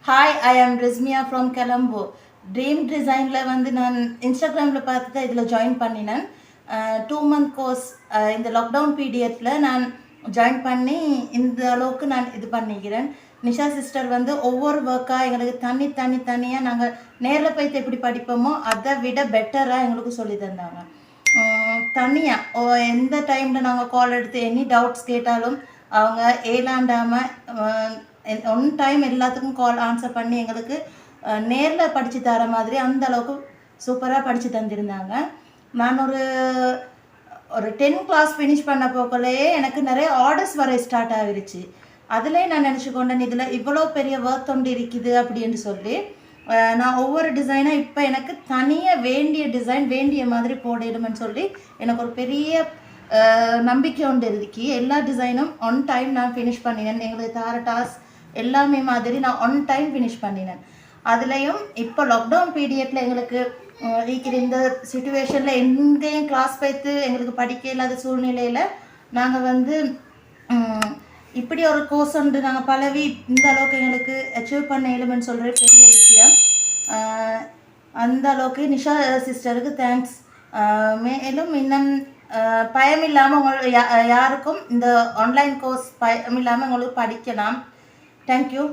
Hi, I am Rizmia from Colombo. Dream Designல வந்து நான் இன்ஸ்டாகிராமில் பார்த்துட்டு இதில் ஜாயின் பண்ணினேன். 2 month கோர்ஸ் இந்த லாக்டவுன் பீரியடில் நான் ஜாயின் பண்ணி இந்த அளவுக்கு நான் இது பண்ணிக்கிறேன். நிஷா சிஸ்டர் வந்து ஒவ்வொரு ஒர்க்காக எங்களுக்கு தனியாக நாங்கள் நேரில் போய்த்து எப்படி படிப்போமோ அதை விட பெட்டராக எங்களுக்கு சொல்லி தந்தாங்க. தனியாக எந்த டைமில் நாங்கள் கால் எடுத்து எனி டவுட்ஸ் கேட்டாலும் அவங்க ஏலாண்டாமல் ஒன் டைம் எல்லாத்துக்கும் கால் ஆன்சர் பண்ணி எங்களுக்கு நேரில் படித்து தர மாதிரி அந்த அளவுக்கு சூப்பராக படித்து தந்திருந்தாங்க. நான் ஒரு 10 கிளாஸ் ஃபினிஷ் பண்ண போக்கலையே எனக்கு நிறைய ஆர்டர்ஸ் வர ஸ்டார்ட் ஆகிருச்சு. அதிலே நான் நினச்சிக்கொண்டேன் இதில் இவ்வளோ பெரிய ஒர்க் ஒன்று இருக்குது அப்படின்னு சொல்லி நான் ஒவ்வொரு டிசைனாக இப்போ எனக்கு தனியாக வேண்டிய டிசைன் வேண்டிய மாதிரி போடிடுமென்னு சொல்லி எனக்கு ஒரு பெரிய நம்பிக்கை ஒன்று இருக்கு. எல்லா டிசைனும் ஒன் டைம் நான் ஃபினிஷ் பண்ணினேன். எங்களுக்கு தார டாஸ்க் எல்லாமே மாதிரி நான் ஒன் டைம் ஃபினிஷ் பண்ணினேன். அதுலேயும் இப்போ லாக்டவுன் பீரியடில் எங்களுக்கு இருக்கிற இந்த சுச்சுவேஷனில் எங்கேயும் கிளாஸ் போய்த்து எங்களுக்கு படிக்க இல்லாத சூழ்நிலையில் நாங்கள் வந்து இப்படி ஒரு கோர்ஸ் ஒன்று நாங்கள் பழவி இந்த அளவுக்கு எங்களுக்கு அச்சீவ் பண்ண இயலுமென்னு சொல்கிற பெரிய விஷயம். அந்த அளவுக்கு நிஷா சிஸ்டருக்கு தேங்க்ஸ். மேலும் இன்னும் பயம் இல்லாமல் உங்களுக்கு யாருக்கும் இந்த ஆன்லைன் கோர்ஸ் பயம் இல்லாமல் உங்களுக்கு படிக்கலாம். Thank you.